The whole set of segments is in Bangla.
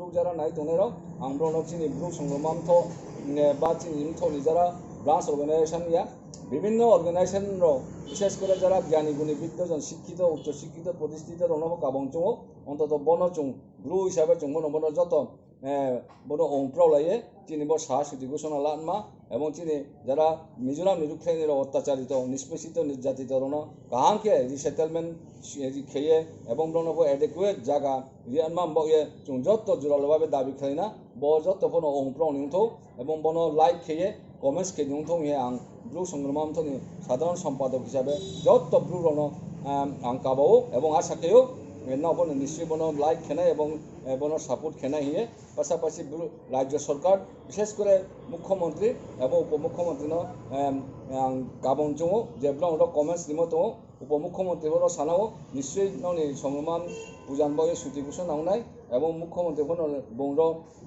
ब्रुक जरा नाई तोनेरो आं ब्रोनो चिनि ब्रुक संगमाम थो बा चिनि थोनि जरा ब्रांच अर्गानाइजेशन या विभिन्न अर्गानाइजेशन रो विशेष करे जरा ज्ञानी गुणी विद्वजन शिक्षित उच्च शिक्षित प्रतिष्ठित रनो काबंचो अंतत बनो चुं ब्रु हिसाबै चुं बनो जत बनो ओंप्राव लाये चिनि बो सा सुति घोषणा लानमा এবং চিনি যারা মিজোরাম নিরুক্ষের অত্যাচারিত নিষ্পেষিত নির্যাতিত রণ কাহামকে রিসেটেলমেন্ট খেয়ে এবং রণবো এডেকুয়েট জায়গা রিয়ানমাম বয়ে চুং যত জোরালোভাবে দাবি খাইনা ব যত বনো অংপ্রাও নিউথো এবং বনো লাইক খেয়ে কমেন্টস খেয়ে নিউথো হে আং ব্রু সংগ্রামামথনি সাধারণ সম্পাদক হিসাবে যত ব্রু রণ আং কাবাও এবং আশাকেও বনো নিশ্চয়ই বনো লাইক খেনাই এবং বনো সাপোর্ট খেনাই হিয়ে পাশাপাশি রাজ্য সরকার বিশেষ করে মুখ্যমন্ত্রী এবং উপমুখ্যমন্ত্রী গাবংচো যেব্লাং কমেন্টস নিমতো উপমুখ্যমন্ত্রী হলো সানাও নিশ্চয়ই ননি সংগ্রাম পুজান বয়ে সুতি ঘোষণা নাওনাই এবং মুখ্যমন্ত্রী হলো বংর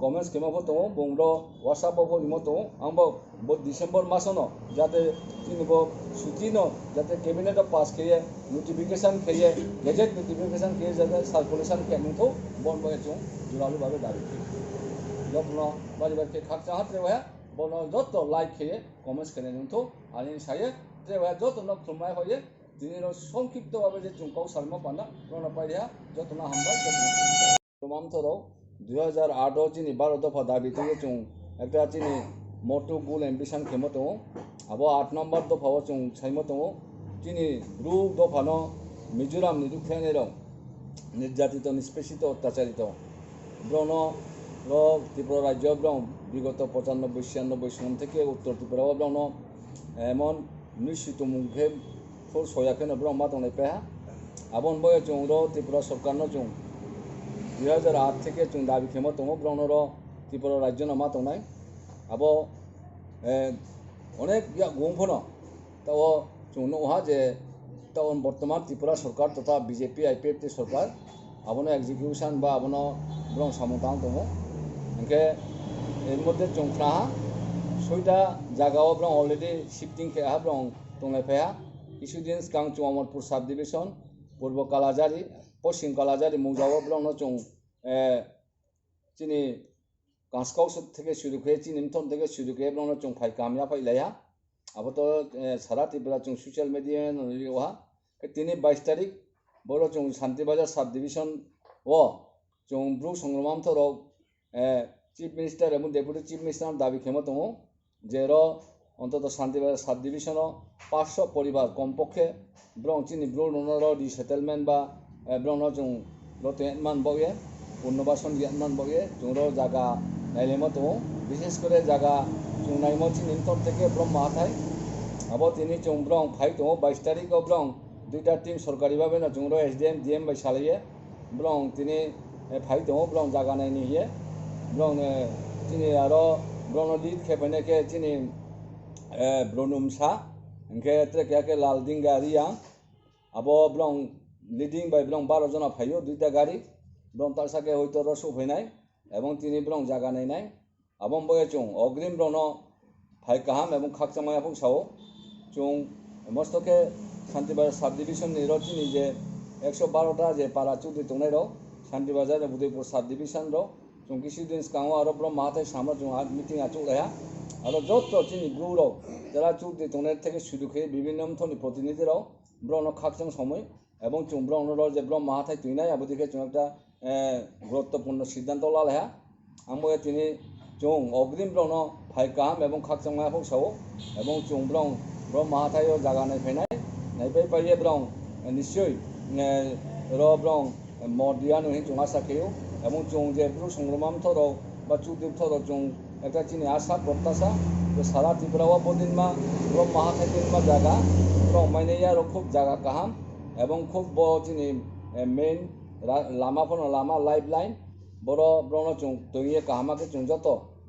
কমেন্টস কেমাবো তো বংর হোয়াটসঅ্যাপ বো নিমতো আংবো ডিসেম্বর মাসনো যাতে চিনিবো সুতি ন যাতে ক্যাবিনেট পাস খেয়ে নোটিফিকেশন খেয়ে গেজেট নোটিফিকেশন খেয়ে যাতে সার্কুলেশন খেয়ে বন বয়ে চুং জোরালোভাবে দাবি যত্ন বাড়ি বাড়িতে খাকচা হাতে হয়ে বন যত লাইক খেয়ে কমেন্টস খেলে নিতো আনি সায়ে যে যত ন খুলমায় হয়ে দিনের সংক্ষিপ্তভাবে যে চুংকাও সালমা পানা রনা পাইয়া যত্ন হামবাই প্রমাণতর 2008 চিনি 12 দফা দাবি থেকে চুং একটা চিনি মোটু গুল এম্বিশন খেমতো আবো 8 নম্বর দফাও চুং সাইমতো চিনি রু দফানো মিজোরাম নিরুক্ষের নির্যাতিত নিষ্পেষিত অত্যাচারিত ব্রণ ত্রিপুরা রাজ্য ব্রণ বিগত 95-96 সন থেকে উত্তর ত্রিপুরা ব্রণ এমন নিশ্চিত মুখে ফুল সয়াকেন ব্রহ্ম মাতনে পেহা আবন বয়ে চুং ত্রিপুরা সরকার চুং 2008 থেকে চুং দাবি খেমো দো ব্রণর ত্রিপুরা রাজ্য মাতনায় আবো অনেক গংফন তাও চুং নহা যে তাও বর্তমান ত্রিপুরা সরকার তথা বিজেপি আইপিএফ সরকার আবনো এক্সিকিউশন বা আবনো ব্রং সামতাং দো এনকে এর মধ্যে চুংফ্রা 6টা জায়গাও ব্রং অলরেডি শিফটিং খেয়া ব্রং তংলাই ফেয়া কিছুদিন কাং চুং অমরপুর সাব ডিভিশন পূর্ব কালাজারি পশ্চিম কালাজারি মৌজাও ব্রং চুং চিনি কাঁসকাও থেকে শুরু করে চিনিমথন থেকে শুরু করে ব্রং চুং ফাই কামিয়া ফাইলাইয়া আবো তো সারা ত্রিপুরা চুং সোশ্যাল মিডিয়া ওহা 22 তারিখ বড় চুং শান্তিবাজার সাব ডিভিশন ও চুং ব্রু সংগ্রাম থর চিফ মিনিস্টার এবং ডেপুটি চিফ মিনিস্টার দাবি খেমতো যে অন্তত শান্তিবাজার সাব ডিভিশন 500 পরিবার কমপক্ষে ব্রং চিনি ব্রু নর রিসেটেলমেন্ট বা ব্রং চুং রতেমান বগে পুনর্বাসন জ্ঞানমান বগে চুং জায়গা নাইলেমতো বিশেষ করে জায়গা চুং নাইমো চিনিমথন থেকে ব্রহ্ম হাথায় আবো তিনি চুং ব্রং ফাই তো 22 তারিখ ব্রং দুইটা টিম সরকারিভাবে না চুং এসডিএম ডিএম বাই সালাইয়ে ব্রং তিনি ফাই তো ব্রং জায়গা নাইনি হিয়ে ব্রং চিনি আরো ব্রং লিড খেপাইনাকে চিনি ব্রনুমসা ইনকে ট্রেকে লালদিঙ্গা রিয়া আবো ব্রং লিডিং বাই ব্রং 12 জন ফাইও দুইটা গাড়ি ব্রং তার সাথে হয়তো রসু ফেনাই এবং তিনি ব্রং জায়গা নাইনাই আবম বয়ে চুং অগ্রিম ব্রণ ফাই কাহাম এবং খাকচামায়া ফুংসাও চুং মস্তকে শান্তিবাজার সাব ডিভিশন চিনি যে 112টা যে পাড়া চুক্তি তংনাই শান্তিবাজার উদয়পুর সাব ডিভিশন চুং কিছুদিন কাও আরো ব্রহ্ম হাথায় সামনে চুং মিটিং আচুলাইয়া আরো যত চিনি গ্রুর যারা চুক্তি তংনাই থেকে শুরু করে বিভিন্ন মথনি প্রতিনিধিরাও ব্রণ খাকচাং সময় এবং চুং ব্রণর যে ব্রহ্ম হাথায় তুইনাই আবদিকে চুং একটা গুরুত্বপূর্ণ সিদ্ধান্ত লালাইয়া আমি তিনি চুং অগ্রিম ব্রণ ফাই কাহাম এবং খাকচামায়া ফুংসাও এবং চুং ব্রং ব্রহ্ম হাথায় জায়গা নাই ফেনাই নাইপাই পাইয়ে ব্রং নিশ্চয়ই ব্রং মদিয়া নুহি চুং আশা খেয়েও এবং চুং যে ব্রু সংগ্রাম থর বা চুদ্দীপ থর চুং একটা চিনি আশা প্রত্যাশা যে সারা ত্রিপুরা বদিনমা ব্রহ্ম হাথায় দিনমা জায়গা ব্রং মাইনাইয়া খুব জায়গা কাহাম এবং খুব চিনি মেইন লামা লাইফ লাইন বড় ব্রণ চুং তৈয়ে কাহামাকে চুং যত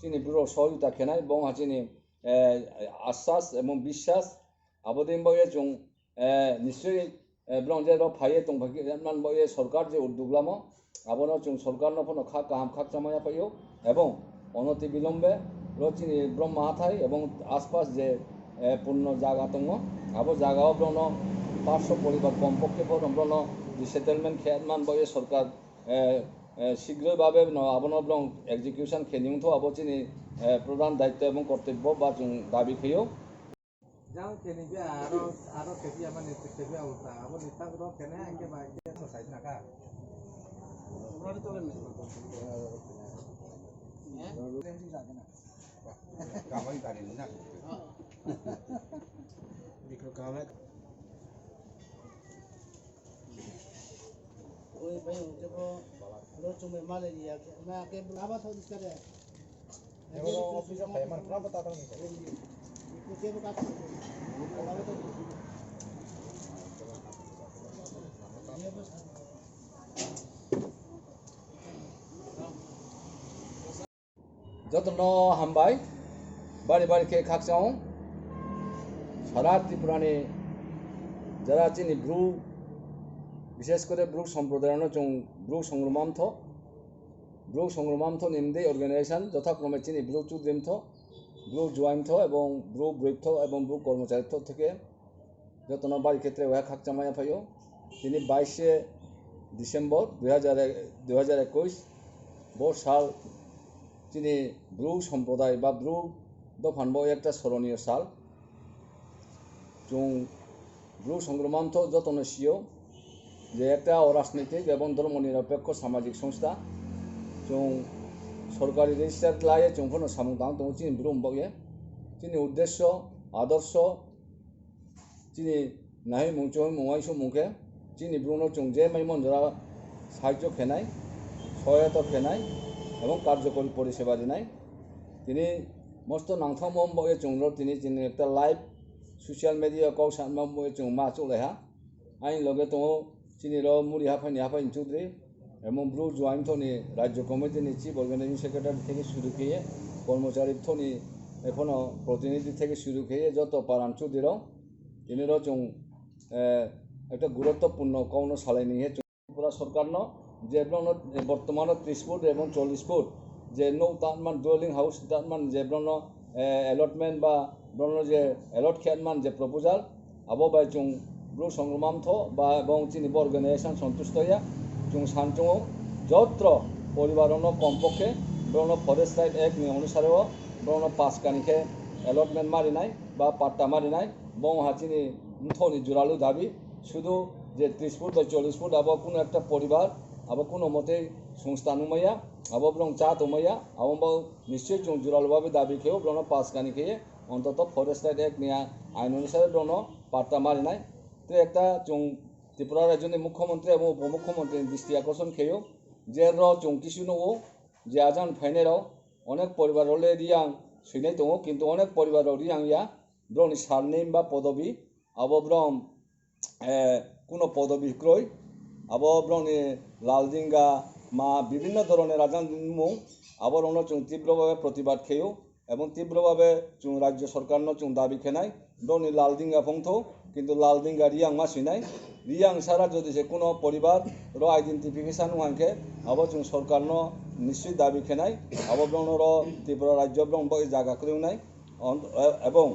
চিনি ব্রু সহযোগিতা খেনাই বং চিনি আশ্বাস এবং বিশ্বাস আবদিন বয়ে চুং নিশ্চয়ই ব্রং যে ফাইয়ে তং ভাগিমান বয়ে সরকার যে উদ্যোগলামো আবনো চুং সরকার নফনো খা কাহাম খাকচামায়া পাইও এবং অনতি বিলম্বে চিনি ব্রহ্ম হাথায় এবং আশপাশ যে পূর্ণ জায়গা দङ আবো জায়গাও ব্রণ 500 পরিবার কমপক্ষে ব্রণ রিসেটেলমেন্ট খেয়ামান বয়ে সরকার শীঘ্রভাবে আবনো ব্লং এক্সিকিউশন খেনিংথ আবো চিনি প্রধান দায়িত্ব এবং কর্তব্য বা দাবি খেয়েও Jang kini dia aro kesi apa nih kesi apa apa nih tak bro kene angke bagai selesai naka. Bro itu kan nih. Ya. Kamu ini tadi nih nak. Mikro kamu. Oi भाई मुझे को रोज तुम्हें माले दिया मैं आके बुलावा था इसका रे Kalau office apa emang kenapa tak tahu nih? मुझे को काट बुलावा तो ये बस যত্ন হামবাই বাড়ি বাড়ি খেয়ে খাকসাও সারা ত্রিপুরানি যারা চিনি ব্রু বিশেষ করে ব্রু সম্প্রদায়ের ব্রু সংগ্রামান্থ নিমদে অর্গানাইজেশন যথাক্রমে চিনি ব্রু চুদ্রিমথ ব্রু জোয়াইমথ এবং ব্রু ব্রৈথ এবং ব্রু কর্মচারিত্ব থেকে যত্ন বাড়ি ক্ষেত্রে ওয়া খাকচামায়া ফাইও তিনি 22 ডিসেম্বর 2021 সাল তিনি ব্রু সম্প্রদায় বা ব্রু দফানব একটা স্মরণীয় সাল ব্রু সংগ্রামান্থ যত্ন সিও যে একটা অরাজনৈতিক এবং ধর্মনিরপেক্ষ সামাজিক সংস্থা সরকারি রেজিস্টার লাইয়ে চৌফোনো সামুদাং দङ চিনি ব্রু বগে চিনি উদ্দেশ্য আদর্শ চিনি নাহি মুংচৈ মুঙাইসু মুখে চিনি ব্রুনো যে মাইমনজরা সাহায্য খেনাই সহায়তা খেনাই এবং কার্যকরী পরিষেবা দিনাই তিনি মস্ত নাংথাম বগে চংল তিনি চিনি একটা লাইভ সোশ্যাল মিডিয়া কৌ সানমাম বগে চং মা চলেহা আইন লগে দङ চিনি র মুড়ি হাফাইনি চৌধুরী এবং ব্রু জোয়াইমথনি রাজ্য কমিটিনি চিফ অর্গানাইজিং সেক্রেটারি থেকে শুরু খেয়ে কর্মচারীথনি এখনো প্রতিনিধি থেকে শুরু খেয়ে যত পারান চৌধুরীরাও তিনিরও একটা গুরুত্বপূর্ণ কৌন সালাই নিয়ে ত্রিপুরা সরকার যে বর্তমানে 30 ফুট এবং 40 ফুট যে তানমান ডুয়েলিং হাউস তানমান যে এলটমেন্ট বা যে এলট খেয়ানমান যে প্রপোজাল আবো বাই ব্রু সংগ্রামান্থ বা এবং চিনি অর্গানাইজেশন সন্তুষ্ট হইয়া সানচং যত্র পরিবারন কমপক্ষে ব্রণ ফরেস্ট রাইট এক নিয়ম অনুসারেও ব্রণ 5 কানিখে এলটমেন্ট মারিনাই বা পাট্টা মারিনাই বং হাচিনি থনি জোরালু দাবি শুধু যে 30 ফুট বা 40 ফুট আবার কোনো একটা পরিবার আবার কোনো মতেই সংস্থা নুমাইয়া আবার ব্রং চা তুমাইয়া আবার নিশ্চয়ই জোরালুভাবে দাবি খেয়েও ব্রণ 5 কানি খেয়ে অন্তত ফরেস্ট রাইট এক নিয়া আইন অনুসারে ব্রণ পাট্টা মারিনাই তো একটা ত্রিপুরা রাজ্যের মুখ্যমন্ত্রী এবং উপমুখ্যমন্ত্রীর দৃষ্টি আকর্ষণ খেয়েও যে কিছু নও যে আজান ফাইনাইরাও অনেক পরিবার হলে রিয়াং সৈনাই দङ কিন্তু অনেক পরিবার রিয়াং ইয়া ব্রনি সারনেম বা পদবী আবো ব্রম কোনো পদবী ক্রয় আবো ব্রনি লালদিঙ্গা মা বিভিন্ন ধরনের আজান মুং আবার অন্য তীব্রভাবে প্রতিবাদ খেয়েও এবং তীব্রভাবে রাজ্য সরকার দাবি খেনাই ব্রনি লালদিঙ্গা ফংথ কিন্তু লালদিঙ্গা রিয়াং মা সৈনাই রিয়াং সারা যদি যে কোনো পরিবার আইডেন্টিফিকেশন ওয়ানকে আবার সরকার নিশ্চয়ই দাবি খেনাই আবার ব্রণর ত্রিপুরা রাজ্য ব্রণ জায়গা করেও নাই এবং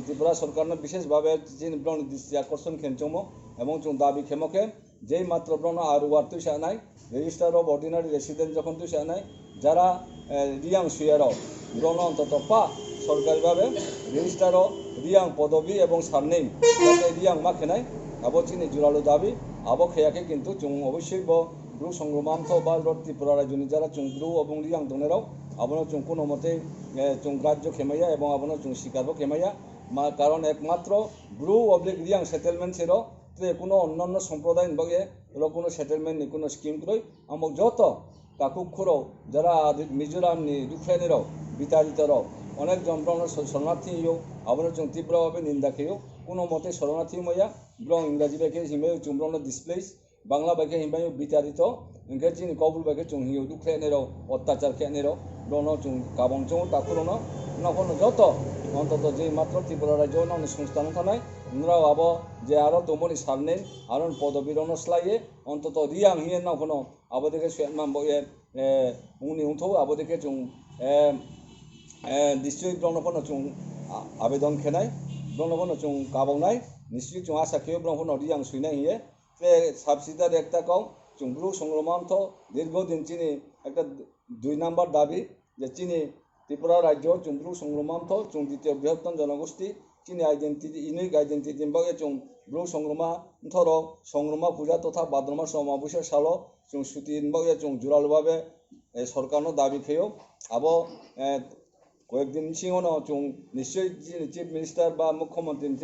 ত্রিপুরা সরকার বিশেষভাবে ব্রণ দৃষ্টি আকর্ষণ খেনচম এবং দাবি খেমকে যেই মাত্র ব্রণ আর ওয়ার তুইসা নাই রেজিস্টার অফ অর্ডিনারি রেসিডেন্ট যখন তুইসা নাই যারা রিয়াং সুয়ারও ব্রণ অন্তত সরকারিভাবে রেজিস্টার রিয়াং পদবী এবং সারনেম যাতে রিয়াং মা খেনাই আবো চিনি জোরালো দাবি আবো খেয়াকে কিন্তু অবশ্যই ব্রু সংগ্রামান্থ বা ত্রিপুরা রাজ্যনি যারা ব্রু এবং রিয়াং দনেরাও আবনো কোনো মতে রাজ্য খেমাইয়া এবং আবনো শিকারও খেমাইয়া কারণ একমাত্র ব্রু অবলিক রিয়াং সেটেলমেন্ট সেরও কোনো অন্যান্য সম্প্রদায় বগে কোনো সেটেলমেন্ট নি কোনো স্কিম করে আমার যত কাকুক্ষুরও যারা মিজোরাম নি দুফ্রেনেরও বিতাড়িতরাও অনেকজন শরণার্থী আবার তীব্রভাবে নিন্দা খেয়েও কোনো মতে শরণার্থী মইয়া ব্রং ইংরাজি বেকে হিমায়ু ব্রণ ডিসপ্লেস বাংলা বেকে হিমায়ু বিতাড়িত ইংকে চিনি কবুল বেকে হিউ দুঃখেনেরও অত্যাচার খেনেরও ব্রণ কাবং তাকুরন নখন যত অন্তত যে মাত্র ত্রিপুরা রাজ্য সংস্থান থানায় নরাও আবো যে আরও তোমনি সামনে আরো পদবীরণ স্লাইয়ে অন্তত রিয়াং হিয়ে নখনো আবদিকে সুয়ানমান বয়ে উনি উঠো আবদিকে নিশ্চয়ই ব্রহ্মপন্ন আবেদন খেনাই ব্রহ্মপন্ন কাবাवनाय নিশ্চয়ই আশা খেয়ে ব্রহ্মপন্ন রিয়াং সুইনাই হিয়ে সাবসিদার একটা কাউ ব্রুক সংগ্রামান্ত দীর্ঘদিন চিনি একটা 2 নম্বর দাবি যে চিনি ত্রিপুরা রাজ্য ব্রুক সংগ্রামান্ত দ্বিতীয় বৃহত্তম জনগোষ্ঠী চিনি আইডেন্টিটি ইউনিক আইডেন্টিটি বাকে ব্রুক সংগ্রামান্তর সংগ্রামা পূজা তথা ভাদ্রমা সমাবেশের সালো সুতি বাকে জোরালোভাবে সরকারनो দাবি খেয়েও আবো কয়েকদিন সিংহনো নিশ্চয়ই চিফ মিনিস্টার বা মুখ্যমন্ত্রী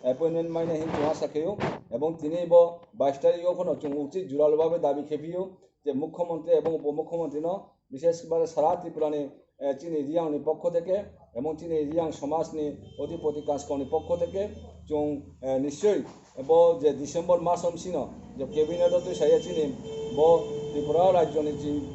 অ্যাপয়েন্টমেন্ট মাইনে হিন আশা খেয়েও এবং তিনি 22 তারিখও উচিত জোরালোভাবে দাবি খেপিও যে মুখ্যমন্ত্রী এবং উপমুখ্যমন্ত্রী বিশেষভাবে সারা ত্রিপুরানি চিনি রিয়াংনি পক্ষ থেকে এবং চিনি রিয়াং সমাজনি অধিপতি কাজকর্মী পক্ষ থেকে নিশ্চয়ই যে ডিসেম্বর মাস हमसिन যে ক্যাবিনেটত সাইয়া চিনি ত্রিপুরা রাজ্যনি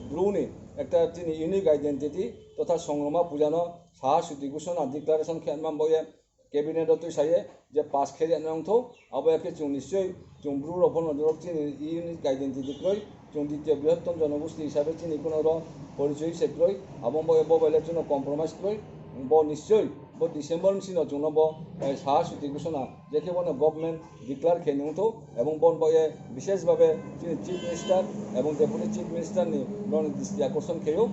ব্রুনি একটা চিনি ইউনিক আইডেন্টিটি তথা সংগ্রামা পূজানো সাহা সুতি ঘোষণা ডিক্লারেশন খেলমান বয়ে ক্যাবিনেটত সাইয়ে যে পাস খেয়ে নাংথো আবয়াকে নিশ্চয়ই ব্রু রফন চিনি ইউনিক আইডেন্টিটি ক্রয় দ্বিতীয় বৃহত্তম জনগোষ্ঠী হিসাবে চিনি কোনো পরিচয় সেক্রয় এবং বয়ের জন্য কম্প্রোমাইজ ক্রয় নিশ্চয়ই ডিসেম্বর সিনো সাহা সুতি ঘোষণা যেকে গভর্নমেন্ট ডিক্লার খেয়ে নিউতো এবং বয়ে বিশেষভাবে চিফ মিনিস্টার এবং ডেপুটি চিফ মিনিস্টার নি দৃষ্টি আকর্ষণ খেয়েও